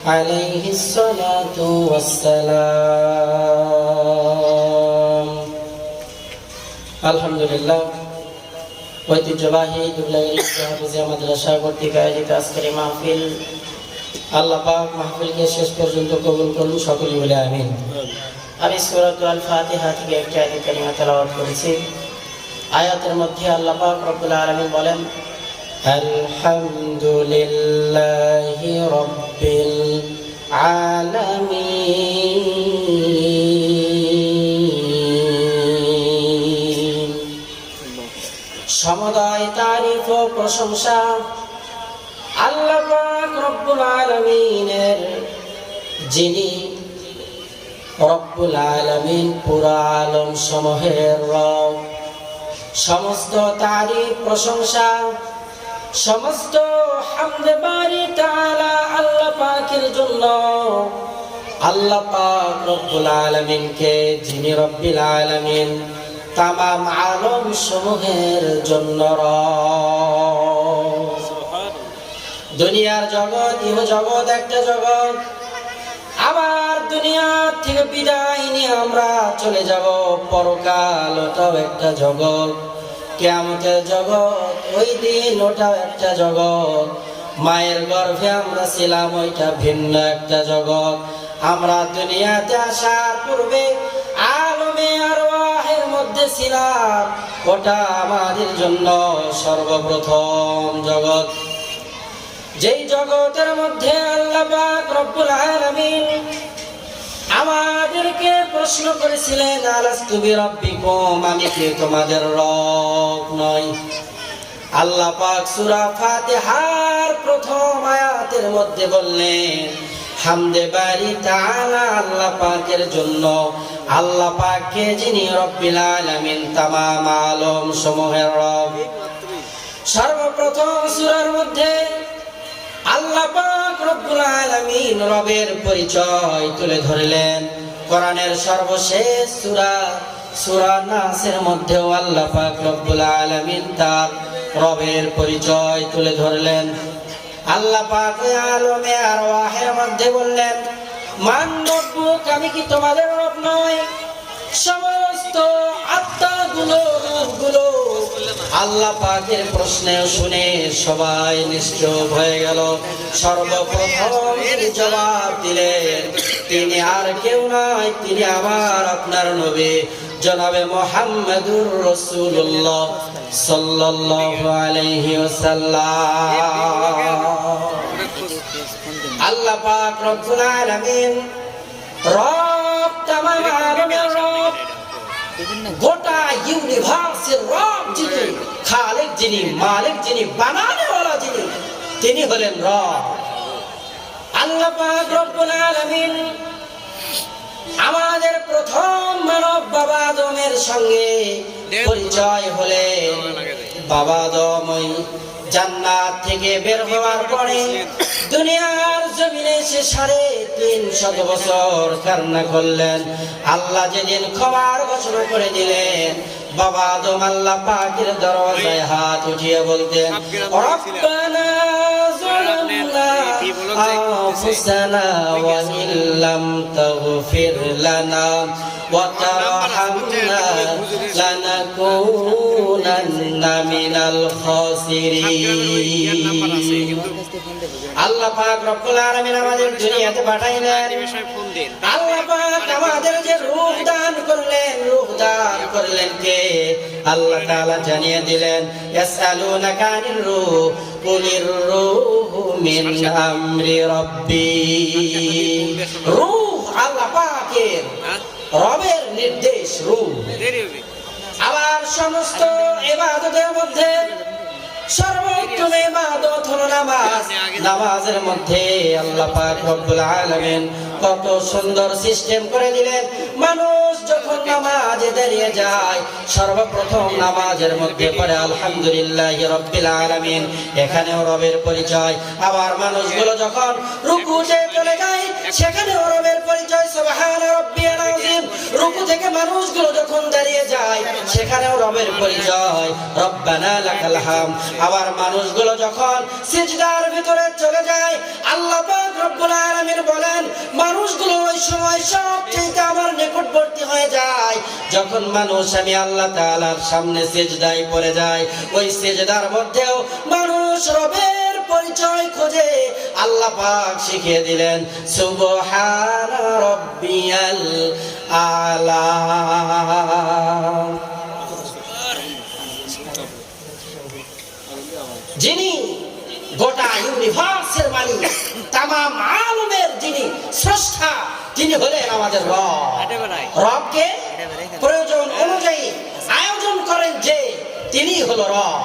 عليه الصلاة والسلام আলহামদুলিল্লাহ ঐতিহ্যবাহী দুবলাইয়া মাদ্রাসা কর্তৃক আয়োজিত আজকের মাহফিল আল্লাহ পাক মাহফিলকে শেষ পর্যন্ত কবুল করুন, সকলেই বলে আমিন। আমি সূরাতুল আল-ফাতিহা থেকে একটি আয়াত কারিমা তেলাওয়াত করেছি। আয়াতের মধ্যে আল্লাহ পাক রব্বুল আলামিন বলেন, আলহামদুলিল্লাহি রাব্বিল আলামিন। সমুদয় তারিফ ও প্রশংসা আল্লাহ পাক রব্বুল আলামিনের, যিনি রব্বুল আলামিন পুরা আলম সমূহের রব। সমস্ত তারিফ প্রশংসা, সমস্ত হামদ বারি তাআলা আল্লাহ পাকের জন্য। আল্লাহ পাক রব্বুল আলামিনকে, যিনি রব্বুল আলামিন তামাম আলম সমূহের জন্য রব। দুনিয়ার জগৎ, ইহ জগৎ একটা জগৎ। আবার দুনিয়া থেকে বিদায় নিয়ে আমরা চলে যাব পরকাল, ওটাও একটা জগৎ। কিয়ামতের জগৎ, ওই দিন, ওটাও একটা জগৎ। মায়ের গর্ভে আমরা ছিলাম, ওইটা ভিন্ন একটা জগৎ। আমরা দুনিয়াতে আসার পূর্বে আলমে আরওয়াহের মধ্যে ছিলাম, ওটা আমাদের জন্য সর্বপ্রথম জগৎ। যেই জগতের মধ্যে আল্লাহ পাক রব্বুল আলামিন আমাদেরকে প্রশ্ন করেছিলেন, আলাস্তু বিরাব্বিকুম, আমি কি তোমাদের রব নই? আল্লাহ পাক সূরা ফাতিহার প্রথম আয়াতের মধ্যে বললেন, হামদে বারি তাআলা আল্লাহ পাকের জন্য। আল্লাহ পাককে, যিনি রব্বুল আলামিন তামাম আলম সমূহের রব। সর্বপ্রথম সূরার মধ্যে আল্লাহ পাক রব্বুল আলামিন রবের পরিচয় তুলে ধরলেন। কোরআনের সর্বশেষ সূরা সূরা নাসের মধ্যেও আল্লাহ পাক রব্বুল আলামিন তার রবের পরিচয় তুলে ধরলেন। আল্লাহ পাক আলমে আরওয়াহের মধ্যে বললেন, মান রব্বুক, আমি কি তোমাদের রব নয়? সমস্ত আত্মাগুলো, রূহগুলো আল্লাহ পাকের প্রশ্নে শুনে সবাই নিশ্চুপ হয়ে গেল। সর্বপ্রথম জবাব দিলেন, তিনি আর কেউ নয়, তিনি আমার আপনার নবী জনাবে মুহাম্মদুর রাসূলুল্লাহ সাল্লাল্লাহু আলাইহি ওয়াসাল্লাম। আল্লাহ পাক রব্বুল আলামিন রব, তামাম আলমের রব, গোটা ইউনিভার্সের রব, যিনি খালিক, যিনি মালিক, যিনি বানানেওয়ালা, যিনি, তিনি হলেন রব। আল্লাহ পাক রব্বুল আলামিন আমাদের প্রথম মানব বাবা আদমের সঙ্গে পরিচয় হলে, বাবা আদম ওই জান্নাত থেকে বের হওয়ার পরে দুনিয়ার জমিনে এসে ৩৫০ বছর কান্না করলেন। আল্লাহ যেদিন ক্ষমার ঘোষণা করে দিলেন, বাবা আদম আল্লাহ পাকের দরজায় হাত উঠিয়ে বলতেন, রব্বানা যালামনা আনফুসানা ওয়া ইল্লাম তাগফির লানা ওয়া তারহামনা লানাকুনান্না মিনাল খাসিরিন। আল্লাহ পাক রব্বুল আলামিন আমাদের দুনিয়াতে পাঠাইলেন। আল্লাহ পাক আমাদের যে রূহ দান করলেন কে? আল্লাহ তাআলা জানিয়ে দিলেন, ইয়াসআলুনাকা আনির রূহ কুলির রূহু মিন আমরি রাব্বি। রূহ আল্লাহ পাকের, রবের নির্দেশ রূহ। আবার সমস্ত ইবাদতের মধ্যে সর্বোত্তম ইবাদত হলো নামাজ। নামাজের মধ্যে আল্লাহ পাক রব্বুল আলামিন কত সুন্দর সিস্টেম করে দিলেন। মানুষ যখন নামাজে দাঁড়িয়ে যায়, সর্বপ্রথম নামাজের মধ্যে পড়ে আলহামদুলিল্লাহি রাব্বিল আলামিন, এখানেও রবের পরিচয়। আবার মানুষগুলো যখন রুকুতে চলে যায়, সেখানেও রবের পরিচয়, সুবহান রাব্বিয়াল আযীম। রুকু থেকে মানুষগুলো যখন দাঁড়িয়ে যায় সেখানেও রবের পরিচয়, রব্বানা লাকাল হামদ। আবার মানুষগুলো যখন সিজদার ভিতরে চলে যায় আল্লাহ পাক রব্বুল আলামিন বলেন মানুষগুলো ওই সময় সবচেয়ে আমার নিকটবর্তী হয়ে যায় যখন মানুষ আমি আল্লাহ তাআলার সামনে সিজদায় পড়ে যায়। ওই সিজদার মধ্যেও মানুষ রবের পরিচয় খোঁজে। আল্লাহ পাক শিখিয়ে দিলেন সুবহানা রাব্বিয়াল আলা। যিনি গোটা ইউনিভার্সের মালিক, তামাম আলমের যিনি স্রষ্টা, তিনি হলেন আমাদের রব। রবকে প্রয়োজন অনুযায়ী আয়োজন করেন যে তিনি হলো রব।